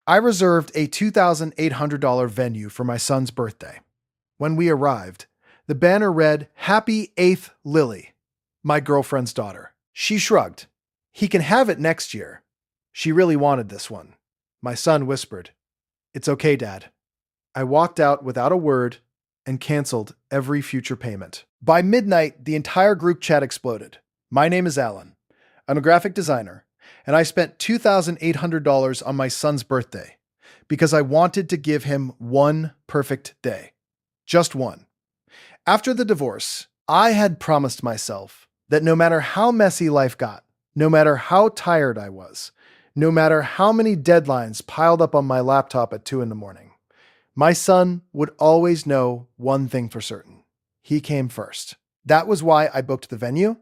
I reserved a $2,800 venue for my son's birthday. When we arrived, the banner read, "Happy 8th Lily," my girlfriend's daughter. She shrugged. "He can have it next year." She really wanted this one. My son whispered, "It's okay, Dad." I walked out without a word and canceled every future payment. By midnight, the entire group chat exploded. My name is Alan. I'm a graphic designer, and I spent $2,800 on my son's birthday because I wanted to give him one perfect day. Just one. After the divorce, I had promised myself that no matter how messy life got, no matter how tired I was, no matter how many deadlines piled up on my laptop at 2 in the morning, my son would always know one thing for certain. He came first. That was why I booked the venue.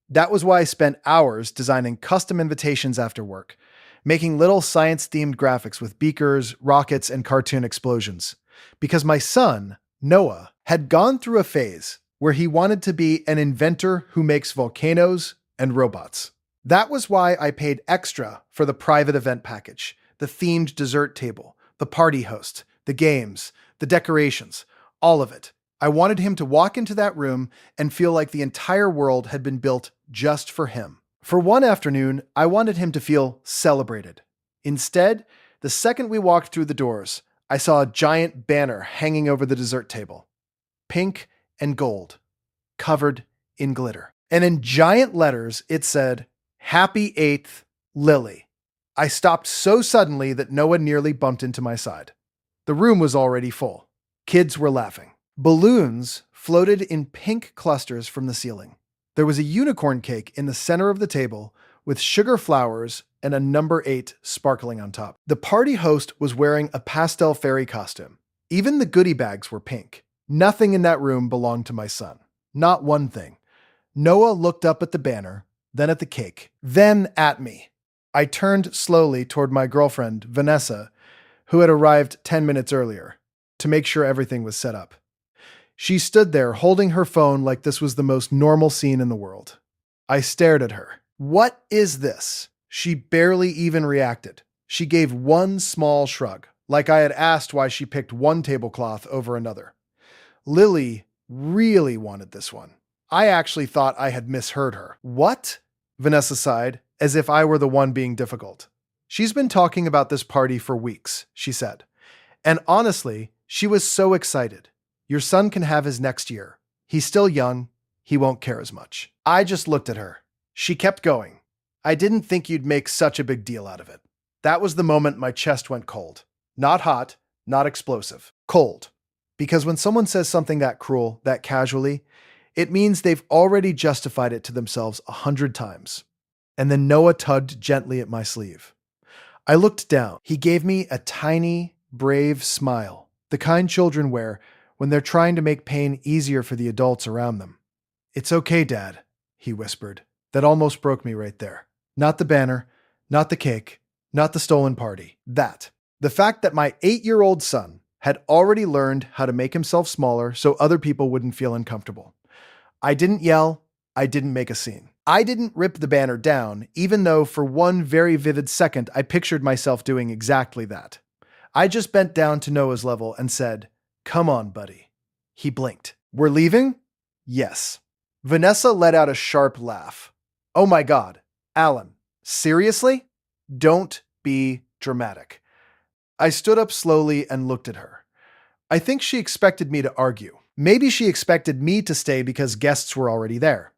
That was why I spent hours designing custom invitations after work, making little science-themed graphics with beakers, rockets, and cartoon explosions. Because my son, Noah, had gone through a phase where he wanted to be an inventor who makes volcanoes and robots. That was why I paid extra for the private event package, the themed dessert table, the party host, the games, the decorations, all of it. I wanted him to walk into that room and feel like the entire world had been built just for him. For one afternoon, I wanted him to feel celebrated. Instead, the second we walked through the doors, I saw a giant banner hanging over the dessert table. Pink and gold, covered in glitter. And in giant letters, it said, "Happy 8th, Lily." I stopped so suddenly that Noah nearly bumped into my side. The room was already full. Kids were laughing. Balloons floated in pink clusters from the ceiling. There was a unicorn cake in the center of the table with sugar flowers and a number 8 sparkling on top. The party host was wearing a pastel fairy costume. Even the goodie bags were pink. Nothing in that room belonged to my son. Not one thing. Noah looked up at the banner, then at the cake, then at me. I turned slowly toward my girlfriend, Vanessa, who had arrived 10 minutes earlier, to make sure everything was set up. She stood there holding her phone like this was the most normal scene in the world. I stared at her. "What is this?" She barely even reacted. She gave one small shrug, like I had asked why she picked one tablecloth over another. Lily really wanted this one. I actually thought I had misheard her. "What?" Vanessa sighed, as if I were the one being difficult. "She's been talking about this party for weeks," she said. "And honestly, she was so excited. Your son can have his next year. He's still young. He won't care as much." I just looked at her. She kept going. "I didn't think you'd make such a big deal out of it." That was the moment my chest went cold. Not hot, not explosive. Cold. Because when someone says something that cruel, that casually, it means they've already justified it to themselves 100 times. And then Noah tugged gently at my sleeve. I looked down. He gave me a tiny, brave smile, the kind children wear when they're trying to make pain easier for the adults around them. "It's okay, Dad," he whispered. That almost broke me right there. Not the banner, not the cake, not the stolen party. That. The fact that my 8-year-old son had already learned how to make himself smaller so other people wouldn't feel uncomfortable. I didn't yell. I didn't make a scene. I didn't rip the banner down, even though for one very vivid second I pictured myself doing exactly that. I just bent down to Noah's level and said, "Come on, buddy." He blinked. "We're leaving?" "Yes." Vanessa let out a sharp laugh. "Oh my God, Alan, seriously? Don't be dramatic." I stood up slowly and looked at her. I think she expected me to argue. Maybe she expected me to stay because guests were already there.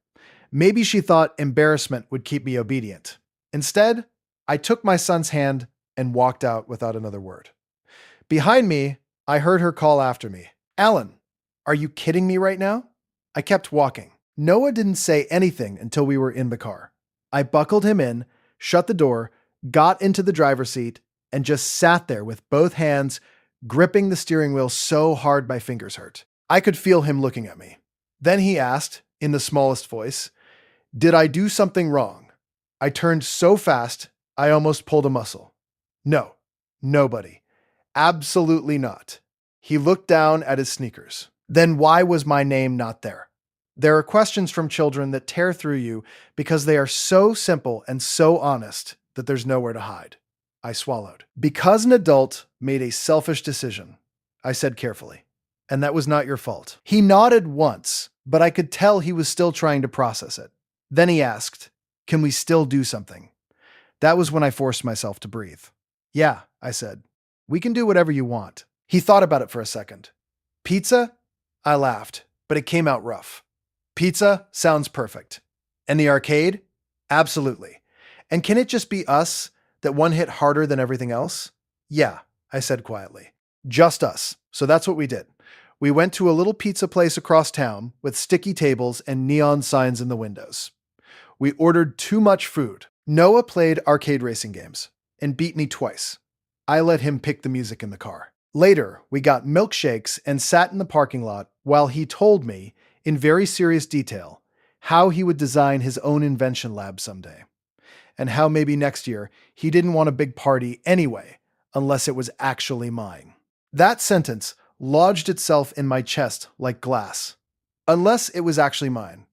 Maybe she thought embarrassment would keep me obedient. Instead, I took my son's hand and walked out without another word. Behind me, I heard her call after me. "Alan, are you kidding me right now?" I kept walking. Noah didn't say anything until we were in the car. I buckled him in, shut the door, got into the driver's seat, and just sat there with both hands gripping the steering wheel so hard my fingers hurt. I could feel him looking at me. Then he asked, in the smallest voice, "Did I do something wrong?" I turned so fast, I almost pulled a muscle. "No, nobody. Absolutely not." He looked down at his sneakers. "Then why was my name not there?" There are questions from children that tear through you because they are so simple and so honest that there's nowhere to hide. I swallowed. Because an adult made a selfish decision, I said carefully, and that was not your fault. He nodded once, but I could tell he was still trying to process it. Then he asked, "Can we still do something?" That was when I forced myself to breathe. "Yeah," I said. "We can do whatever you want." He thought about it for a second. "Pizza?" I laughed, but it came out rough. "Pizza sounds perfect. And the arcade? Absolutely. And can it just be us, that one hit harder than everything else?" "Yeah," I said quietly. "Just us." So that's what we did. We went to a little pizza place across town with sticky tables and neon signs in the windows. We ordered too much food. Noah played arcade racing games and beat me twice. I let him pick the music in the car. Later, we got milkshakes and sat in the parking lot while he told me, in very serious detail, how he would design his own invention lab someday, and how maybe next year he didn't want a big party anyway, unless it was actually mine. That sentence lodged itself in my chest like glass. Unless it was actually mine.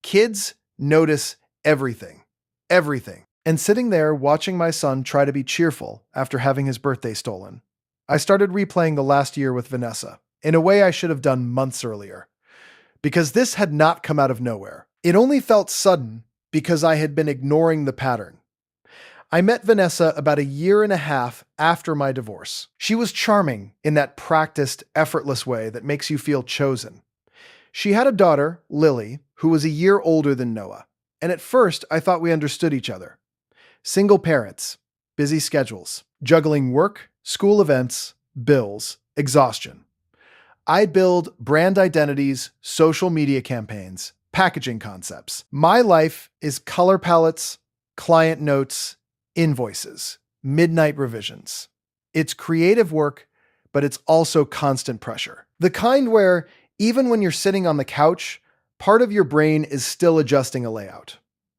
Kids notice everything. Everything. And sitting there watching my son try to be cheerful after having his birthday stolen, I started replaying the last year with Vanessa, in a way I should have done months earlier. Because this had not come out of nowhere. It only felt sudden because I had been ignoring the pattern. I met Vanessa about a year and a half after my divorce. She was charming in that practiced, effortless way that makes you feel chosen. She had a daughter, Lily, who was a year older than Noah, and at first I thought we understood each other. Single parents, busy schedules, juggling work, school events, bills, exhaustion. I build brand identities, social media campaigns, packaging concepts. My life is color palettes, client notes, invoices, midnight revisions. It's creative work, but it's also constant pressure. The kind where, even when you're sitting on the couch, part of your brain is still adjusting a layout.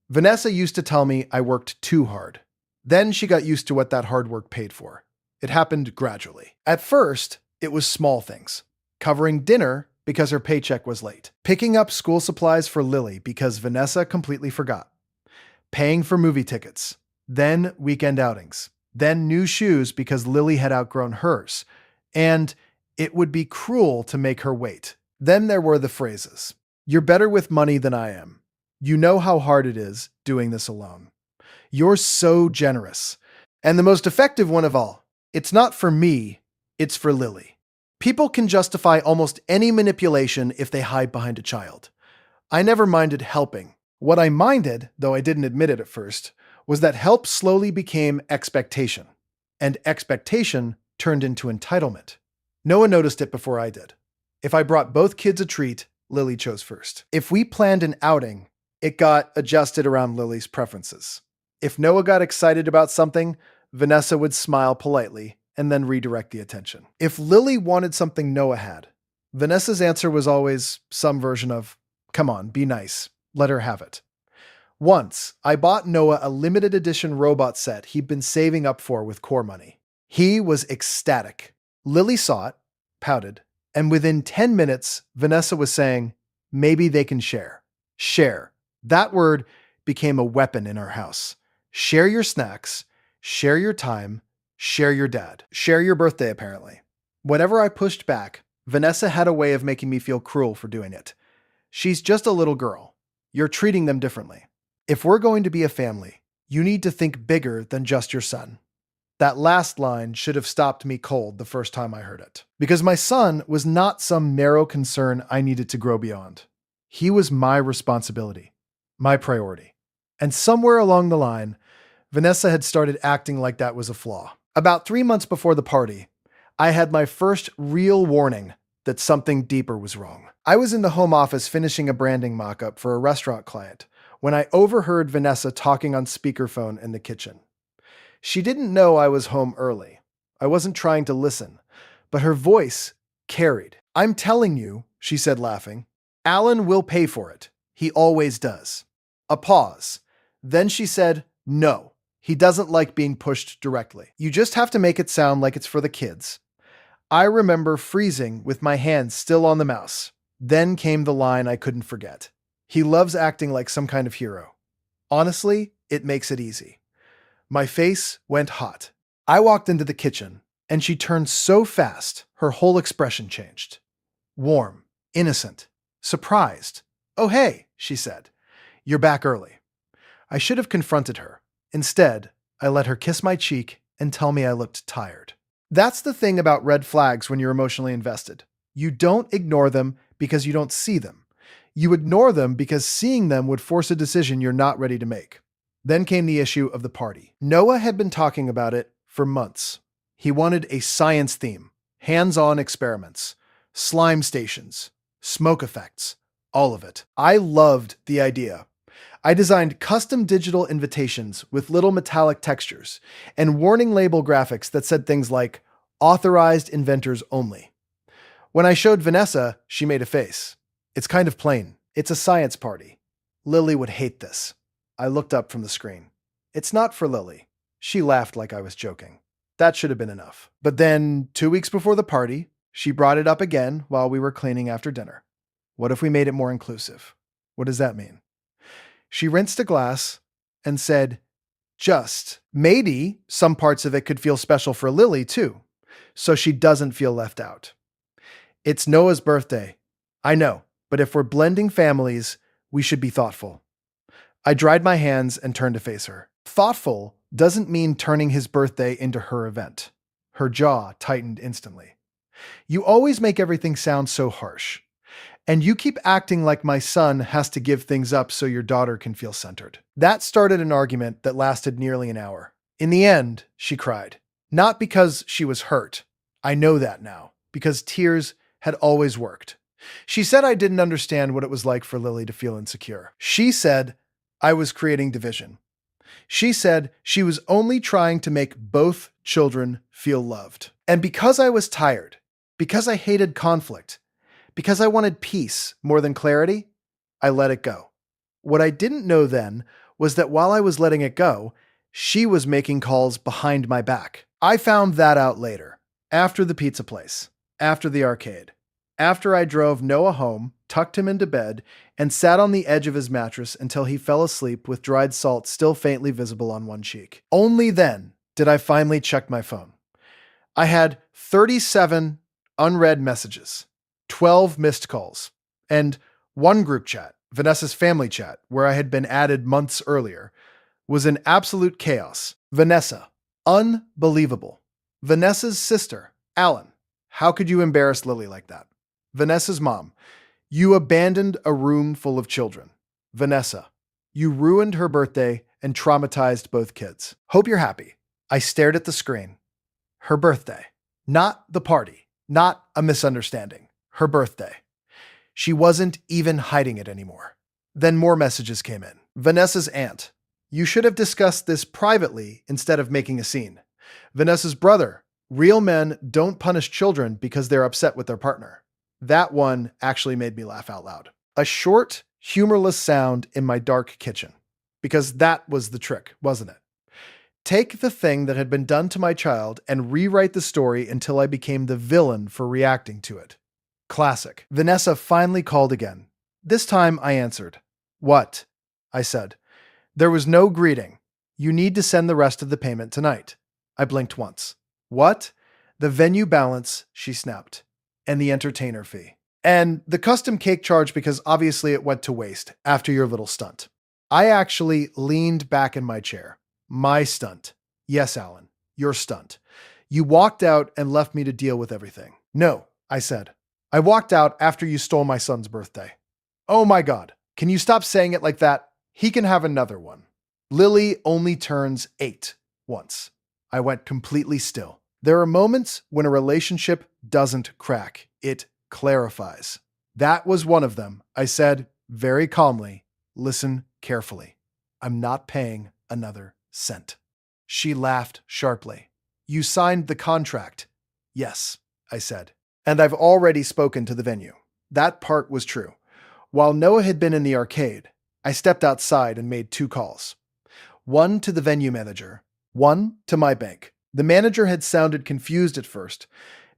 Vanessa used to tell me I worked too hard. Then she got used to what that hard work paid for. It happened gradually. At first, it was small things. Covering dinner because her paycheck was late. Picking up school supplies for Lily because Vanessa completely forgot. Paying for movie tickets. Then weekend outings. Then new shoes because Lily had outgrown hers. And it would be cruel to make her wait. Then there were the phrases. "You're better with money than I am. You know how hard it is doing this alone. You're so generous." And the most effective one of all, "It's not for me, it's for Lily." People can justify almost any manipulation if they hide behind a child. I never minded helping. What I minded, though I didn't admit it at first, was that help slowly became expectation. And expectation turned into entitlement. No one noticed it before I did. If I brought both kids a treat, Lily chose first. If we planned an outing, it got adjusted around Lily's preferences. If Noah got excited about something, Vanessa would smile politely and then redirect the attention. If Lily wanted something Noah had, Vanessa's answer was always some version of, "Come on, be nice, let her have it." Once, I bought Noah a limited edition robot set he'd been saving up for with core money. He was ecstatic. Lily saw it, pouted, and within 10 minutes, Vanessa was saying, "Maybe they can share." Share. That word became a weapon in our house. Share your snacks, share your time, share your dad, share your birthday, apparently. Whenever I pushed back, Vanessa had a way of making me feel cruel for doing it. "She's just a little girl. You're treating them differently. If we're going to be a family, you need to think bigger than just your son." That last line should have stopped me cold the first time I heard it. Because my son was not some narrow concern I needed to grow beyond. He was my responsibility, my priority. And somewhere along the line, Vanessa had started acting like that was a flaw. About 3 months before the party, I had my first real warning that something deeper was wrong. I was in the home office finishing a branding mock-up for a restaurant client when I overheard Vanessa talking on speakerphone in the kitchen. She didn't know I was home early. I wasn't trying to listen, but her voice carried. "I'm telling you," she said laughing, "Alan will pay for it. He always does." A pause. Then she said, "No, he doesn't like being pushed directly. You just have to make it sound like it's for the kids." I remember freezing with my hands still on the mouse. Then came the line I couldn't forget. "He loves acting like some kind of hero. Honestly, it makes it easy." My face went hot. I walked into the kitchen, and she turned so fast, her whole expression changed. Warm, innocent, surprised. "Oh, hey," she said. "You're back early." I should have confronted her. Instead, I let her kiss my cheek and tell me I looked tired. That's the thing about red flags when you're emotionally invested. You don't ignore them because you don't see them. You ignore them because seeing them would force a decision you're not ready to make. Then came the issue of the party. Noah had been talking about it for months. He wanted a science theme, hands-on experiments, slime stations, smoke effects, all of it. I loved the idea. I designed custom digital invitations with little metallic textures and warning label graphics that said things like, "Authorized inventors only." When I showed Vanessa, she made a face. "It's kind of plain. It's a science party. Lily would hate this." I looked up from the screen. "It's not for Lily." She laughed like I was joking. That should have been enough. But then, 2 weeks before the party, she brought it up again while we were cleaning after dinner. "What if we made it more inclusive?" "What does that mean?" She rinsed a glass and said, maybe some parts of it could feel special for Lily too, so she doesn't feel left out." "It's Noah's birthday." "I know, but if we're blending families, we should be thoughtful." I dried my hands and turned to face her. Thoughtful doesn't mean turning his birthday into her event. Her jaw tightened instantly. "You always make everything sound so harsh. And you keep acting like my son has to give things up so your daughter can feel centered." That started an argument that lasted nearly an hour. In the end, she cried. Not because she was hurt. I know that now, because tears had always worked. She said I didn't understand what it was like for Lily to feel insecure. She said I was creating division. She said she was only trying to make both children feel loved. And because I was tired, because I hated conflict, because I wanted peace more than clarity, I let it go. What I didn't know then was that while I was letting it go, she was making calls behind my back. I found that out later, after the pizza place, after the arcade, after I drove Noah home, tucked him into bed, and sat on the edge of his mattress until he fell asleep with dried salt still faintly visible on one cheek. Only then did I finally check my phone. I had 37 unread messages, 12 missed calls, and one group chat, Vanessa's family chat, where I had been added months earlier, was in absolute chaos. Vanessa, unbelievable. Vanessa's sister, Alan, how could you embarrass Lily like that? Vanessa's mom, you abandoned a room full of children. Vanessa, you ruined her birthday and traumatized both kids. Hope you're happy. I stared at the screen. Her birthday, not the party, not a misunderstanding. Her birthday. She wasn't even hiding it anymore. Then more messages came in. Vanessa's aunt. You should have discussed this privately instead of making a scene. Vanessa's brother. Real men don't punish children because they're upset with their partner. That one actually made me laugh out loud. A short, humorless sound in my dark kitchen. Because that was the trick, wasn't it? Take the thing that had been done to my child and rewrite the story until I became the villain for reacting to it. Classic. Vanessa finally called again. This time I answered. "What?" I said. "There was no greeting. You need to send the rest of the payment tonight." I blinked once. "What?" "The venue balance," she snapped. "And the entertainer fee. And the custom cake charge because obviously it went to waste after your little stunt." I actually leaned back in my chair. My stunt. Yes, Alan, your stunt. You walked out and left me to deal with everything. "No," I said. "I walked out after you stole my son's birthday." "Oh my God, can you stop saying it like that? He can have another one." Lily only turns 8 once. I went completely still. There are moments when a relationship doesn't crack. It clarifies. That was one of them. I said, very calmly, "Listen carefully. I'm not paying another cent." She laughed sharply. "You signed the contract." "Yes," I said. And I've already spoken to the venue. That part was true. While Noah had been in the arcade, I stepped outside and made 2 calls. One to the venue manager, one to my bank. The manager had sounded confused at first,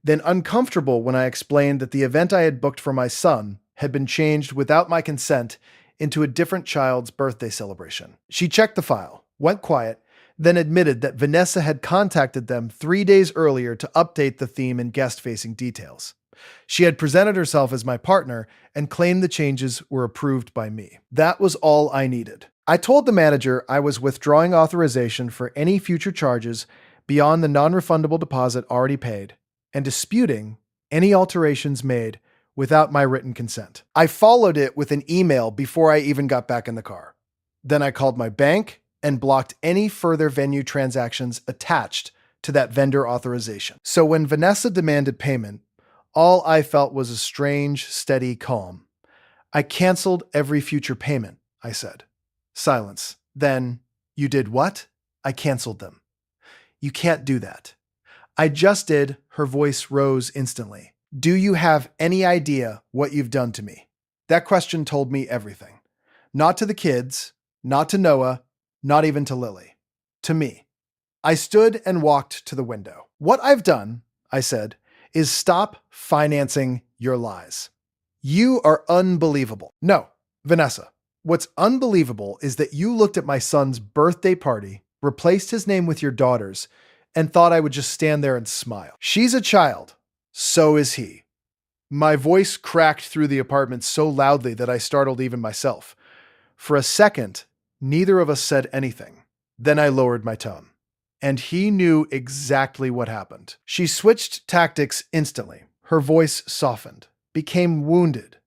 then uncomfortable when I explained that the event I had booked for my son had been changed without my consent into a different child's birthday celebration. She checked the file, went quiet, then admitted that Vanessa had contacted them 3 days earlier to update the theme and guest-facing details. She had presented herself as my partner and claimed the changes were approved by me. That was all I needed. I told the manager I was withdrawing authorization for any future charges beyond the non-refundable deposit already paid and disputing any alterations made without my written consent. I followed it with an email before I even got back in the car. Then I called my bank and blocked any further venue transactions attached to that vendor authorization. So when Vanessa demanded payment, all I felt was a strange, steady calm. I canceled every future payment, I said. Silence. Then, you did what? I canceled them. You can't do that. I just did. Her voice rose instantly. Do you have any idea what you've done to me? That question told me everything. Not to the kids, not to Noah, not even to Lily. To me. I stood and walked to the window. What I've done, I said, is stop financing your lies. You are unbelievable. No, Vanessa, what's unbelievable is that you looked at my son's birthday party, replaced his name with your daughter's, and thought I would just stand there and smile. She's a child. So is he. My voice cracked through the apartment so loudly that I startled even myself. For a second, neither of us said anything. Then I lowered my tone. And he knew exactly what happened. She switched tactics instantly. Her voice softened, became wounded.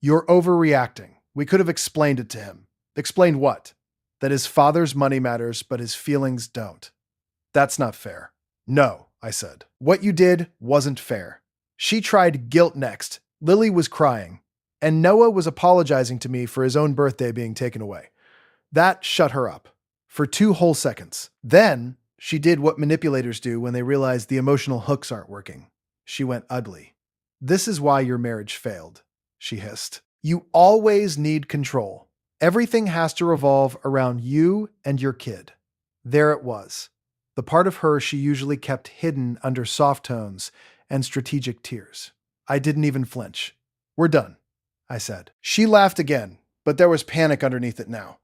You're overreacting. We could have explained it to him. Explained what? That his father's money matters, but his feelings don't. That's not fair. No, I said. What you did wasn't fair. She tried guilt next. Lily was crying, and Noah was apologizing to me for his own birthday being taken away. That shut her up. For 2 whole seconds. Then, she did what manipulators do when they realize the emotional hooks aren't working. She went ugly. This is why your marriage failed, she hissed. You always need control. Everything has to revolve around you and your kid. There it was. The part of her she usually kept hidden under soft tones and strategic tears. I didn't even flinch. We're done, I said. She laughed again, but there was panic underneath it now.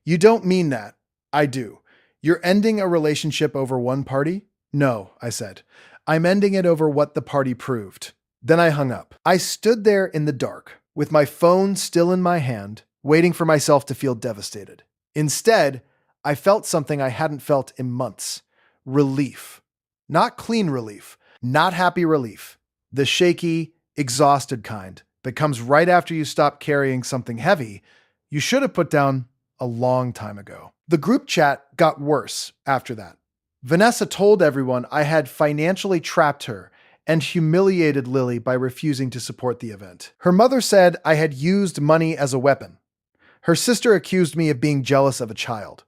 You don't mean that. I do. You're ending a relationship over one party? No, I said. I'm ending it over what the party proved. Then I hung up. I stood there in the dark, with my phone still in my hand, waiting for myself to feel devastated. Instead, I felt something I hadn't felt in months. Relief. Not clean relief. Not happy relief. The shaky, exhausted kind that comes right after you stop carrying something heavy you should have put down a long time ago. The group chat got worse after that. Vanessa told everyone I had financially trapped her and humiliated Lily by refusing to support the event. Her mother said I had used money as a weapon. Her sister accused me of being jealous of a child.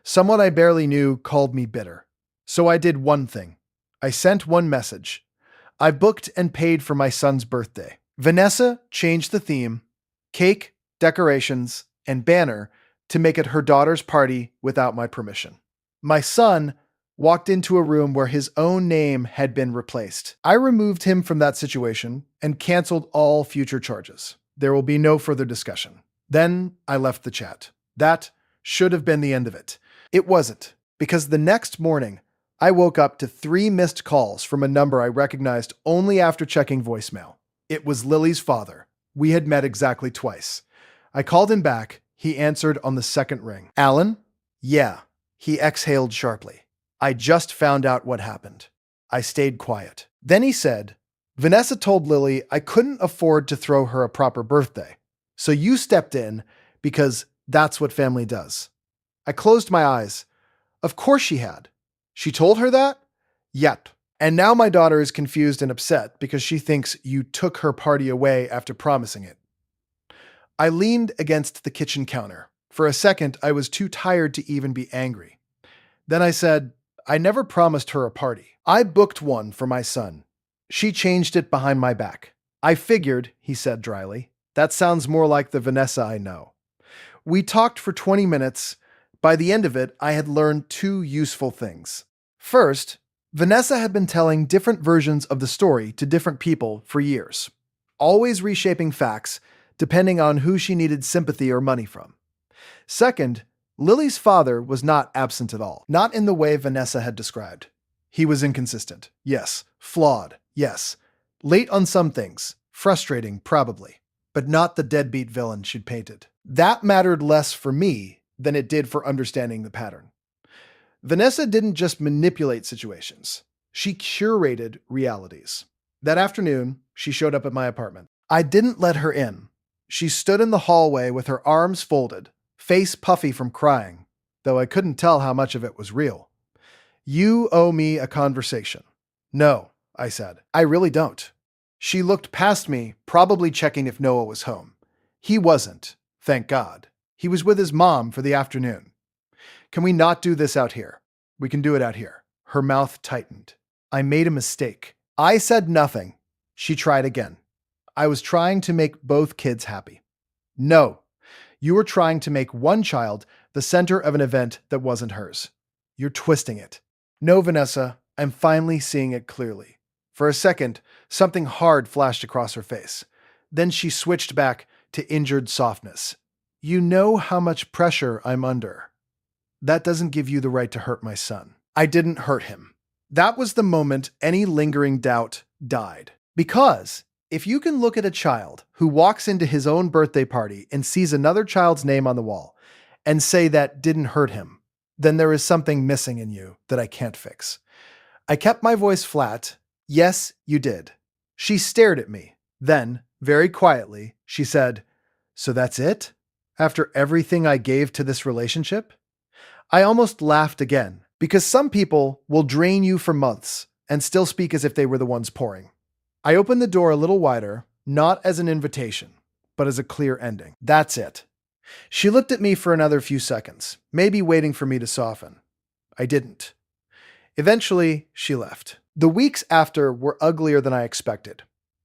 Someone I barely knew called me bitter. So I did one thing. I sent one message. I booked and paid for my son's birthday. Vanessa changed the theme, cake, decorations, and banner to make it her daughter's party without my permission. My son walked into a room where his own name had been replaced. I removed him from that situation and canceled all future charges. There will be no further discussion. Then I left the chat. That should have been the end of it. It wasn't, because the next morning, I woke up to 3 missed calls from a number I recognized only after checking voicemail. It was Lily's father. We had met exactly twice. I called him back. He answered on the second ring. Alan? Yeah. He exhaled sharply. I just found out what happened. I stayed quiet. Then he said, Vanessa told Lily I couldn't afford to throw her a proper birthday. So you stepped in because that's what family does. I closed my eyes. Of course she had. She told her that? Yep. And now my daughter is confused and upset because she thinks you took her party away after promising it. I leaned against the kitchen counter. For a second, I was too tired to even be angry. Then I said, I never promised her a party. I booked one for my son. She changed it behind my back. I figured, he said dryly. That sounds more like the Vanessa I know. We talked for 20 minutes. By the end of it, I had learned 2 useful things. First, Vanessa had been telling different versions of the story to different people for years, always reshaping facts depending on who she needed sympathy or money from. Second, Lily's father was not absent at all, not in the way Vanessa had described. He was inconsistent, yes. Flawed, yes. Late on some things, frustrating, probably, but not the deadbeat villain she'd painted. That mattered less for me than it did for understanding the pattern. Vanessa didn't just manipulate situations. She curated realities. That afternoon, she showed up at my apartment. I didn't let her in. She stood in the hallway with her arms folded, face puffy from crying, though I couldn't tell how much of it was real. "You owe me a conversation." "No," I said. "I really don't." She looked past me, probably checking if Noah was home. He wasn't, thank God. He was with his mom for the afternoon. "Can we not do this out here?" "We can do it out here." Her mouth tightened. I made a mistake. I said nothing. She tried again. "I was trying to make both kids happy." "No. You were trying to make one child the center of an event that wasn't hers. You're twisting it." "No, Vanessa, I'm finally seeing it clearly." For a second, something hard flashed across her face. Then she switched back to injured softness. "You know how much pressure I'm under. That doesn't give you the right to hurt my son." I didn't hurt him. That was the moment any lingering doubt died. Because if you can look at a child who walks into his own birthday party and sees another child's name on the wall and say that didn't hurt him, then there is something missing in you that I can't fix. I kept my voice flat. "Yes, you did." She stared at me. Then, very quietly, she said, "So that's it? After everything I gave to this relationship?" I almost laughed again, because some people will drain you for months and still speak as if they were the ones pouring. I opened the door a little wider, not as an invitation, but as a clear ending. "That's it." She looked at me for another few seconds, maybe waiting for me to soften. I didn't. Eventually, she left. The weeks after were uglier than I expected.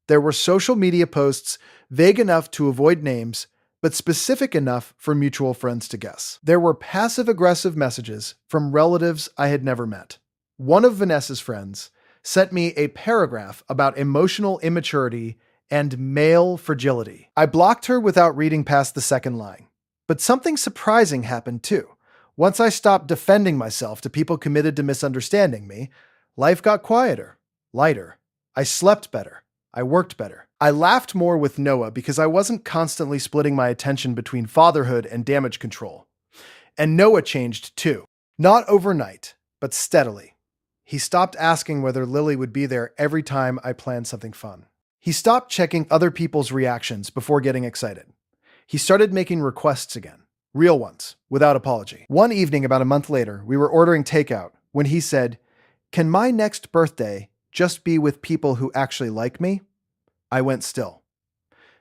There were social media posts vague enough to avoid names, but specific enough for mutual friends to guess. There were passive-aggressive messages from relatives I had never met. One of Vanessa's friends sent me a paragraph about emotional immaturity and male fragility. I blocked her without reading past the second line. But something surprising happened too. Once I stopped defending myself to people committed to misunderstanding me, life got quieter, lighter. I slept better. I worked better. I laughed more with Noah because I wasn't constantly splitting my attention between fatherhood and damage control. And Noah changed too. Not overnight, but steadily. He stopped asking whether Lily would be there every time I planned something fun. He stopped checking other people's reactions before getting excited. He started making requests again. Real ones, without apology. One evening about a month later, we were ordering takeout when he said, "Can my next birthday just be with people who actually like me?" I went still.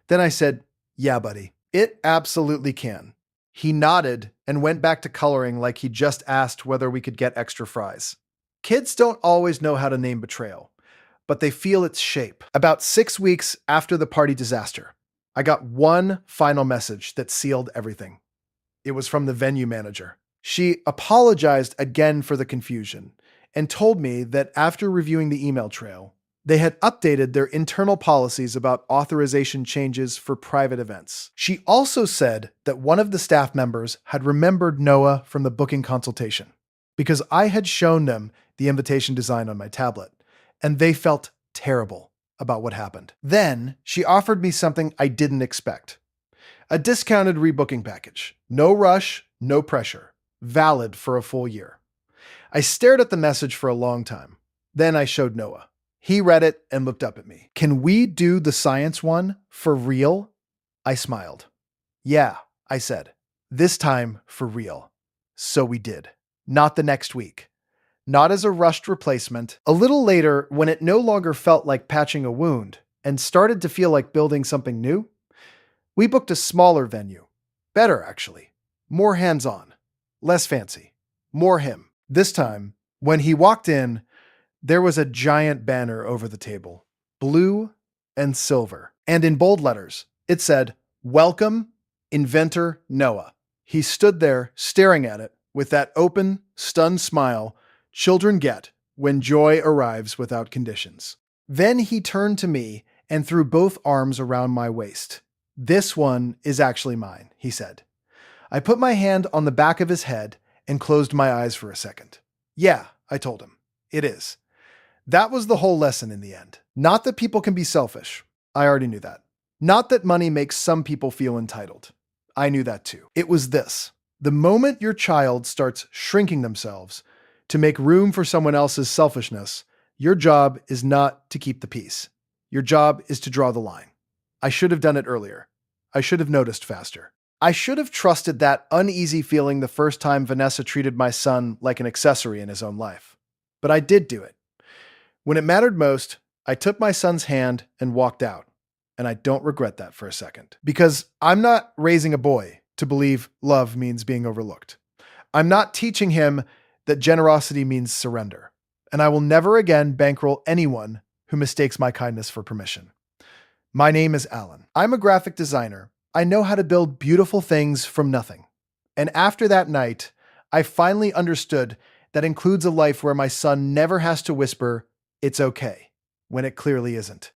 Then I said, "Yeah, buddy, it absolutely can." He nodded and went back to coloring like he just asked whether we could get extra fries. Kids don't always know how to name betrayal, but they feel its shape. About 6 weeks after the party disaster, I got one final message that sealed everything. It was from the venue manager. She apologized again for the confusion and told me that after reviewing the email trail, they had updated their internal policies about authorization changes for private events. She also said that one of the staff members had remembered Noah from the booking consultation because I had shown them the invitation design on my tablet, and they felt terrible about what happened. Then she offered me something I didn't expect. A discounted rebooking package. No rush, no pressure. Valid for a full year. I stared at the message for a long time. Then I showed Noah. He read it and looked up at me. "Can we do the science one for real?" I smiled. "Yeah," I said. "This time for real." So we did. Not the next week. Not as a rushed replacement. A little later, when it no longer felt like patching a wound and started to feel like building something new, we booked a smaller venue. Better, actually. More hands-on. Less fancy. More him. This time, when he walked in, there was a giant banner over the table. Blue and silver. And in bold letters, it said, "Welcome, Inventor Noah." He stood there staring at it with that open, stunned smile children get when joy arrives without conditions. Then he turned to me and threw both arms around my waist. "This one is actually mine," he said. I put my hand on the back of his head and closed my eyes for a second. Yeah, I told him. It is. That was the whole lesson in the end. Not that people can be selfish. I already knew that. Not that money makes some people feel entitled. I knew that too. It was this. The moment your child starts shrinking themselves to make room for someone else's selfishness, your job is not to keep the peace. Your job is to draw the line. I should have done it earlier. I should have noticed faster. I should have trusted that uneasy feeling the first time Vanessa treated my son like an accessory in his own life. But I did do it. When it mattered most, I took my son's hand and walked out. And I don't regret that for a second. Because I'm not raising a boy to believe love means being overlooked. I'm not teaching him that generosity means surrender. And I will never again bankroll anyone who mistakes my kindness for permission. My name is Alan. I'm a graphic designer. I know how to build beautiful things from nothing. And after that night, I finally understood that includes a life where my son never has to whisper, "It's okay," when it clearly isn't.